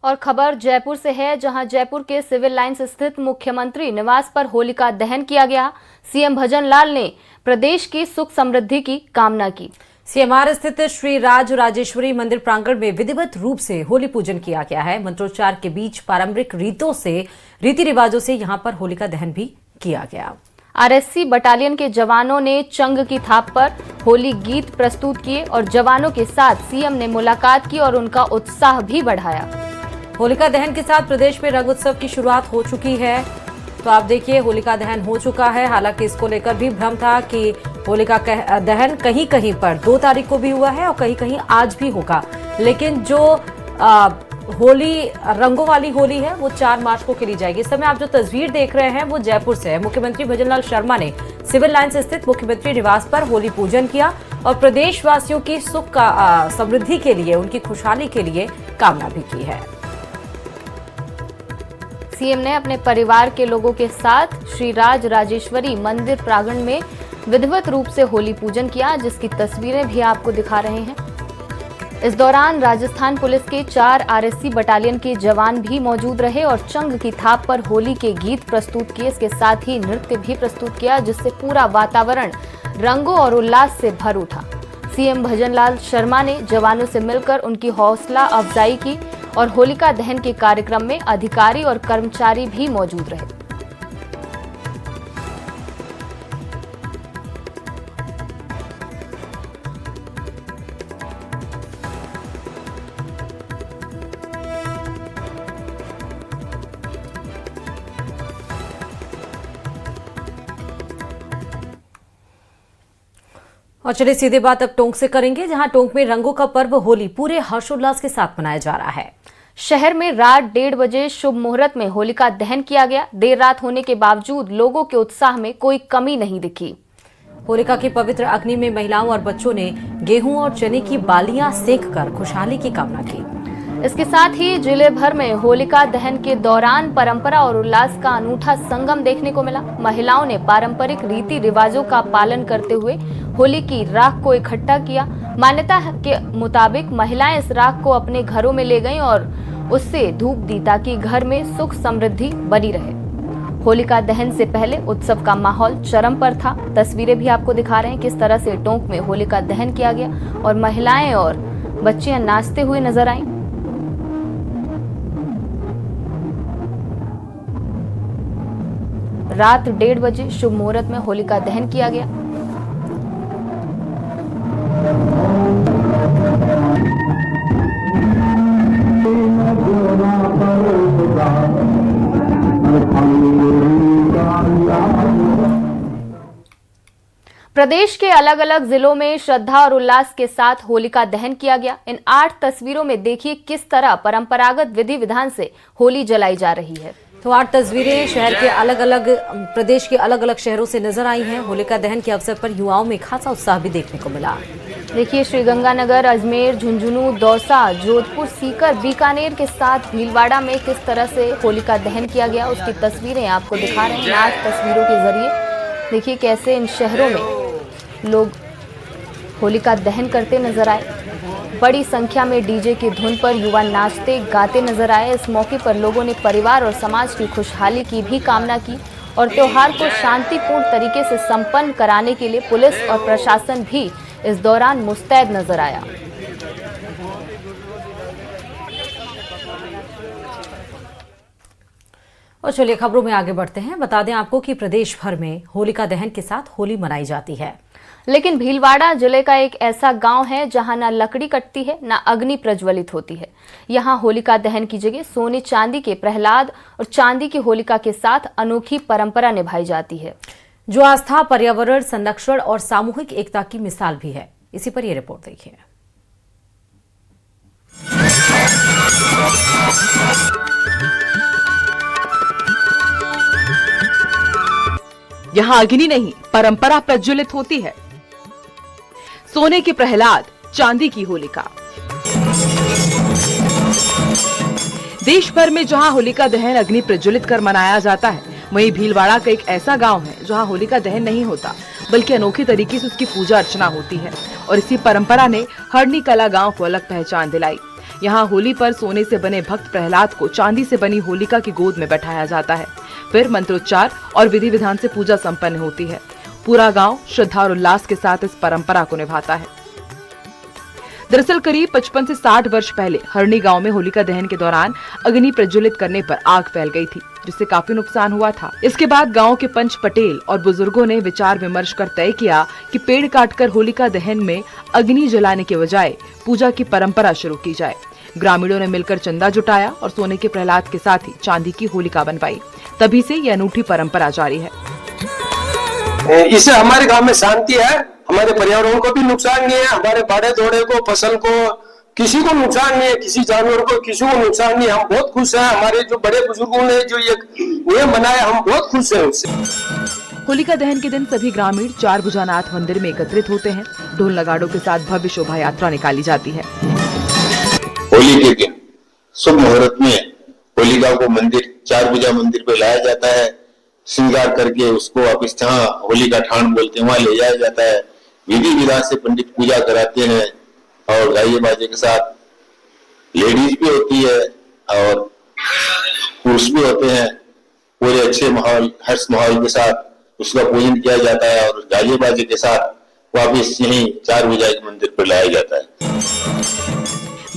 और खबर जयपुर से है, जहां जयपुर के सिविल लाइंस स्थित मुख्यमंत्री निवास पर होलिका दहन किया गया। सीएम भजनलाल ने प्रदेश की सुख समृद्धि की कामना की। सीएमआर स्थित श्री राज राजेश्वरी मंदिर प्रांगण में विधिवत रूप से होली पूजन किया गया है। मंत्रोच्चार के बीच पारंपरिक रीति रिवाजों से यहां पर होलिका दहन भी किया गया। आरएससी बटालियन के जवानों ने चंग की थाप पर होली गीत प्रस्तुत किए और जवानों के साथ सीएम ने मुलाकात की और उनका उत्साह भी बढ़ाया। होलिका दहन के साथ प्रदेश में रंग उत्सव की शुरुआत हो चुकी है। तो आप देखिए, होलिका दहन हो चुका है। हालांकि इसको लेकर भी भ्रम था कि होलिका दहन कहीं कहीं पर 2 तारीख को भी हुआ है और कहीं कहीं आज भी होगा, लेकिन जो होली रंगों वाली होली है वो 4 मार्च को खेली जाएगी। इस समय आप जो तस्वीर देख रहे हैं वो जयपुर से है। मुख्यमंत्री भजनलाल शर्मा ने सिविल लाइंस स्थित मुख्यमंत्री निवास पर होली पूजन किया और प्रदेशवासियों की सुख समृद्धि के लिए, उनकी खुशहाली के लिए कामना भी की है। सीएम ने अपने परिवार के लोगों के साथ श्री राज राजेश्वरी मंदिर प्रांगण में विधिवत रूप से होली पूजन किया, जिसकी तस्वीरें भी आपको दिखा रहे हैं। इस दौरान राजस्थान पुलिस के 4 आरएससी बटालियन के जवान भी मौजूद रहे और चंग की थाप पर होली के गीत प्रस्तुत किए। इसके साथ ही नृत्य भी प्रस्तुत किया, जिससे पूरा वातावरण रंगों और उल्लास से भर उठा। सीएम भजनलाल शर्मा ने जवानों से मिलकर उनकी हौसला अफजाई की और होलिका दहन के कार्यक्रम में अधिकारी और कर्मचारी भी मौजूद रहे। और चलिए सीधे बात अब टोंक से करेंगे, जहां टोंक में रंगों का पर्व होली पूरे हर्षोल्लास के साथ मनाया जा रहा है। शहर में रात 1:30 बजे शुभ मुहूर्त में होलिका दहन किया गया। देर रात होने के बावजूद लोगों के उत्साह में कोई कमी नहीं दिखी। होलिका की पवित्र अग्नि में महिलाओं और बच्चों ने गेहूं और चने की बालियां सेककर खुशहाली की कामना की। इसके साथ ही जिले भर में होलिका दहन के दौरान परंपरा और उल्लास का अनूठा संगम देखने को मिला। महिलाओं ने पारंपरिक रीति रिवाजों का पालन करते हुए होली की राख को इकट्ठा किया। मान्यता के मुताबिक महिलाएं इस राख को अपने घरों में ले गईं और उससे धूप दी, ताकि घर में सुख समृद्धि बनी रहे। होलिका दहन से पहले उत्सव का माहौल चरम पर था। तस्वीरें भी आपको दिखा रहे हैं किस तरह से टोंक में होलिका दहन किया गया और महिलाएं और बच्चियां नाचते हुए नजर आईं। रात 1:30 बजे शुभ मुहूर्त में होलिका दहन किया गया। प्रदेश के अलग अलग जिलों में श्रद्धा और उल्लास के साथ होलिका दहन किया गया। इन 8 तस्वीरों में देखिए किस तरह परंपरागत विधि विधान से होली जलाई जा रही है। तो 8 तस्वीरें शहर के प्रदेश के अलग अलग शहरों से नजर आई हैं। होलिका दहन के अवसर पर युवाओं में खासा उत्साह भी देखने को मिला। देखिए, श्रीगंगानगर, अजमेर, झुंझुनू, दौसा, जोधपुर, सीकर, बीकानेर के साथ भीलवाड़ा में किस तरह से होलिका दहन किया गया, उसकी तस्वीरें आपको दिखा रहे हैं 8 तस्वीरों के जरिए। देखिए कैसे इन शहरों में लोग होलिका दहन करते नजर आए। बड़ी संख्या में डीजे की धुन पर युवा नाचते गाते नजर आए। इस मौके पर लोगों ने परिवार और समाज की खुशहाली की भी कामना की और त्योहार को शांतिपूर्ण तरीके से संपन्न कराने के लिए पुलिस और प्रशासन भी इस दौरान मुस्तैद नजर आया। और चलिए खबरों में आगे बढ़ते हैं। बता दें आपको कि प्रदेश भर में होलिका दहन के साथ होली मनाई जाती है, लेकिन भीलवाड़ा जिले का एक ऐसा गांव है जहां ना लकड़ी कटती है, ना अग्नि प्रज्वलित होती है। यहां होलिका दहन की जगह सोने चांदी के प्रहलाद और चांदी की होलिका के साथ अनोखी परंपरा निभाई जाती है, जो आस्था, पर्यावरण संरक्षण और सामूहिक एकता की मिसाल भी है। इसी पर यह रिपोर्ट देखिए। यहाँ अग्नि नहीं, परंपरा प्रज्वलित होती है। सोने के प्रहलाद, चांदी की होलिका। देश भर में जहां होलिका दहन अग्नि प्रज्वलित कर मनाया जाता है, वहीं भीलवाड़ा का एक ऐसा गांव है जहां होलिका दहन नहीं होता। बल्कि अनोखे तरीके से उसकी पूजा अर्चना होती है। और इसी परंपरा ने हरनी कला गांव को अलग पहचान दिलाई। यहाँ होली पर सोने से बने भक्त प्रहलाद को चांदी से बनी होलिका की गोद में बैठाया जाता है। फिर मंत्रोच्चार और विधि विधान से पूजा संपन्न होती है। पूरा गांव श्रद्धा और उल्लास के साथ इस परंपरा को निभाता है। दरअसल करीब 55 से 60 वर्ष पहले हरनी गांव में होलिका दहन के दौरान अग्नि प्रज्वलित करने पर आग फैल गई थी, जिससे काफी नुकसान हुआ था। इसके बाद गांव के पंच पटेल और बुजुर्गों ने विचार विमर्श कर तय किया कि पेड़ काटकर होलिका दहन में अग्नि जलाने के बजाय पूजा की परंपरा शुरू की जाए। ग्रामीणों ने मिलकर चंदा जुटाया और सोने के प्रहलाद के साथ ही चांदी की होलिका बनवाई। तभी से ये अनूठी परंपरा जारी है। इससे हमारे गांव में शांति है, हमारे पर्यावरण को भी नुकसान नहीं है, हमारे बाड़े दौड़े को, फसल को, किसी को नुकसान नहीं है, किसी जानवर को, किसी को नुकसान नहीं है। हम बहुत खुश हैं। हमारे जो बड़े बुजुर्गों ने जो ये नियम बनाया, हम बहुत खुश हैं उससे। होलिका दहन के दिन सभी ग्रामीण चार भुजानाथ मंदिर में एकत्रित होते हैं। ढोल नगाड़ों के साथ भव्य शोभा यात्रा निकाली जाती है। होली के दिन शुभ मुहूर्त में होलिका को मंदिर चार भुजा मंदिर पे लाया जाता है। श्रृंगार करके उसको वापिस जहाँ होली का ठाण बोलते हैं वहां ले जाया जाता है। विधि विधान से पंडित पूजा कराते हैं और गाये बाजे के साथ लेडीज भी होती है और पुरुष भी होते हैं। पूरे अच्छे माहौल, हर्ष माहौल के साथ उसका पूजन किया जाता है और गाये बाजे के साथ वापिस यहीं चार भुजा के मंदिर पर लाया जाता है।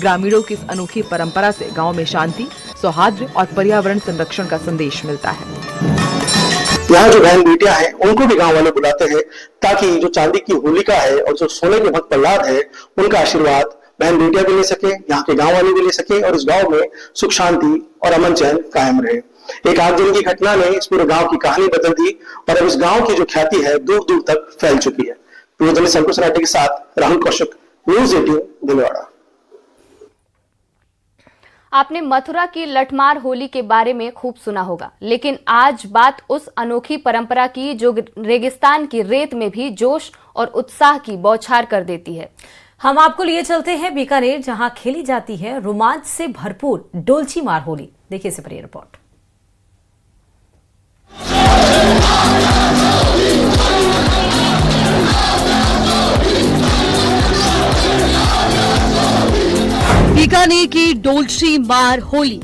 ग्रामीणों की इस अनोखी परंपरा से गांव में शांति, सौहार्द और पर्यावरण संरक्षण का संदेश मिलता है। यहाँ जो बहन बेटियां हैं उनको भी गांव वाले बुलाते हैं ताकि जो चांदी की होलिका है और जो सोने के भक्त प्रहलाद है उनका आशीर्वाद बहन बेटियां भी ले सके, यहाँ के गांव वाले भी ले सके और इस गांव में सुख शांति और अमन चैन कायम रहे। एक आगजनी की घटना ने इस पूरे गांव की कहानी बदल दी और अब इस गांव की जो ख्याति है दूर दूर तक फैल चुकी है। संतोष राठी के साथ राहुल कौशिक, न्यूज़ 18 भीलवाड़ा। आपने मथुरा की लठमार होली के बारे में खूब सुना होगा, लेकिन आज बात उस अनोखी परंपरा की जो रेगिस्तान की रेत में भी जोश और उत्साह की बौछार कर देती है। हम आपको लिए चलते हैं बीकानेर, जहां खेली जाती है रोमांच से भरपूर डोलची मार होली। देखिए इस पर ये रिपोर्ट। बीकानेर की डोलची मार होली,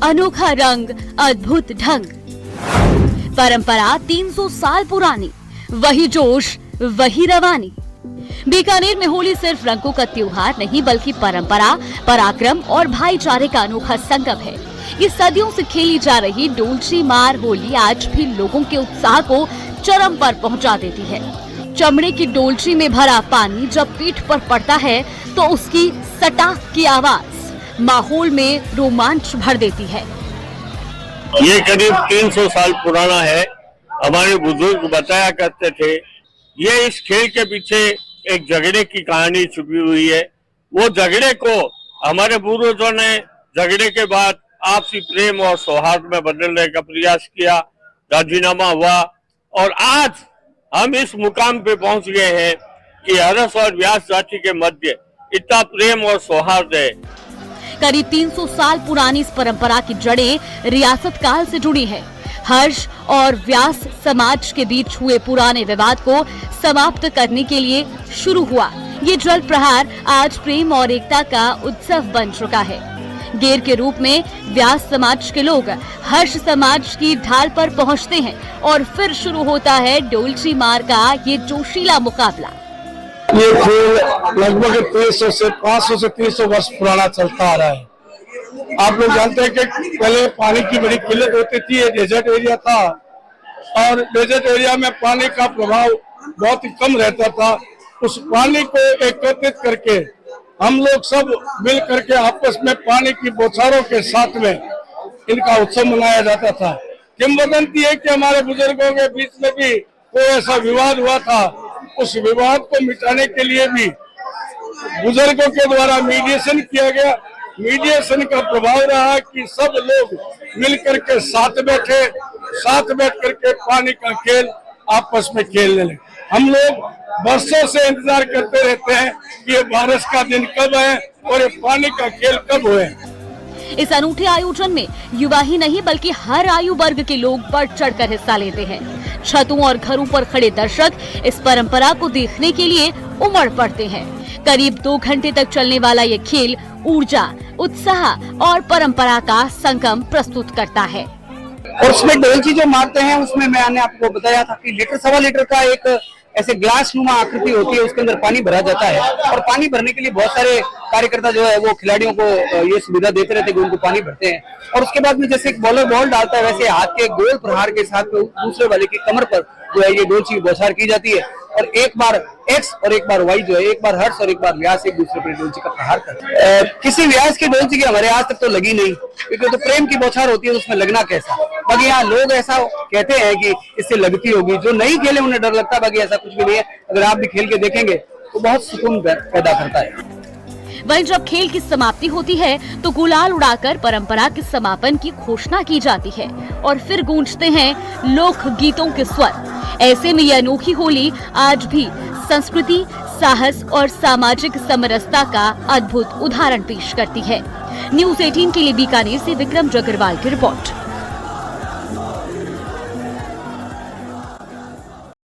अनोखा रंग, अद्भुत ढंग, परंपरा 300 साल पुरानी, वही जोश, वही रवानी। बीकानेर में होली सिर्फ रंगों का त्योहार नहीं बल्कि परंपरा, पराक्रम और भाईचारे का अनोखा संगम है। ये सदियों से खेली जा रही डोलची मार होली आज भी लोगों के उत्साह को चरम पर पहुंचा देती है। चमड़े की डोलची में भरा पानी जब पीठ पर पड़ता है तो उसकी सटाक की आवाज माहौल में रोमांच भर देती है। ये करीब 300 साल पुराना है। हमारे बुजुर्ग बताया करते थे, ये इस खेल के पीछे एक झगड़े की कहानी छुपी हुई है। वो झगड़े को हमारे पूर्वजों ने झगड़े के बाद आपसी प्रेम और सौहार्द में बदलने का प्रयास किया, राजीनामा हुआ और आज हम इस मुकाम पे पहुंच गए हैं कि हरस और व्यास जाति के मध्य इतना प्रेम और सौहार्द है। करीब 300 साल पुरानी इस परंपरा की जड़ें रियासत काल से जुड़ी है। हर्ष और व्यास समाज के बीच हुए पुराने विवाद को समाप्त करने के लिए शुरू हुआ ये जल प्रहार आज प्रेम और एकता का उत्सव बन चुका है। गेर के रूप में व्यास समाज के लोग हर्ष समाज की ढाल पर पहुंचते हैं और फिर शुरू होता है डोलची मार का ये जोशीला मुकाबला। ये खेल लगभग 300 से 500 से 300 वर्ष पुराना चलता आ रहा है। आप लोग जानते हैं कि पहले पानी की बड़ी किल्लत होती थी, ये डेजर्ट एरिया था और डेजर्ट एरिया में पानी का प्रभाव बहुत ही कम रहता था। उस पानी को एकत्रित करके हम लोग सब मिल करके आपस में पानी की बौछारों के साथ में इनका उत्सव मनाया जाता था। किंवदंती है कि हमारे बुजुर्गों के बीच में भी कोई ऐसा विवाद हुआ था, उस विवाद को मिटाने के लिए भी बुजुर्गों के द्वारा मीडिएशन किया गया। मीडिएशन का प्रभाव रहा कि सब लोग मिलकर के साथ बैठ करके पानी का खेल आपस में खेलने लगे। हम लोग बरसों से इंतजार करते रहते हैं कि ये बारिश का दिन कब है और ये पानी का खेल कब हुए। इस अनूठे आयोजन में युवा ही नहीं बल्कि हर आयु वर्ग के लोग बढ़ चढ़कर हिस्सा लेते हैं। छतों और घरों पर खड़े दर्शक इस परंपरा को देखने के लिए उमड़ पड़ते हैं। करीब 2 घंटे तक चलने वाला ये खेल ऊर्जा, उत्साह और परंपरा का संगम प्रस्तुत करता है। और उसमें डोलची जो मारते हैं उसमें मैंने आपको बताया था कि लीटर सवा लीटर का एक ऐसे ग्लास नुमा आकृति होती है, उसके अंदर पानी भरा जाता है और पानी भरने के लिए बहुत सारे कार्यकर्ता जो है वो खिलाड़ियों को ये सुविधा देते रहते हैं कि उनको पानी भरते हैं। और उसके बाद में जैसे एक बॉलर बॉल डालता है वैसे हाथ के गोल प्रहार के साथ दूसरे वाले की कमर पर जो है ये डोलची बौछार की जाती है और एक बार एक्स और एक बार वाई जो है, एक बार हर्ष और एक बार व्यास एक दूसरे पर डोलची का प्रहार करते हैं। किसी व्यास की डोलची की हमारे आज तक तो लगी नहीं, क्योंकि तो प्रेम की बौछार होती है उसमें लगना कैसा। बाकी यहाँ लोग ऐसा कहते हैं कि इससे लगती होगी, जो नहीं खेले उन्हें डर लगता है, बाकी ऐसा कुछ भी नहीं है। अगर आप भी खेल के देखेंगे तो बहुत सुकून पैदा करता है। वहीं जब खेल की समाप्ति होती है तो गुलाल उड़ाकर परंपरा के समापन की घोषणा की जाती है और फिर गूंजते हैं लोक गीतों के स्वर। ऐसे में यह अनोखी होली आज भी संस्कृति, साहस और सामाजिक समरसता का अद्भुत उदाहरण पेश करती है। न्यूज़ 18 के लिए बीकानेर से विक्रम जगरवाल की रिपोर्ट।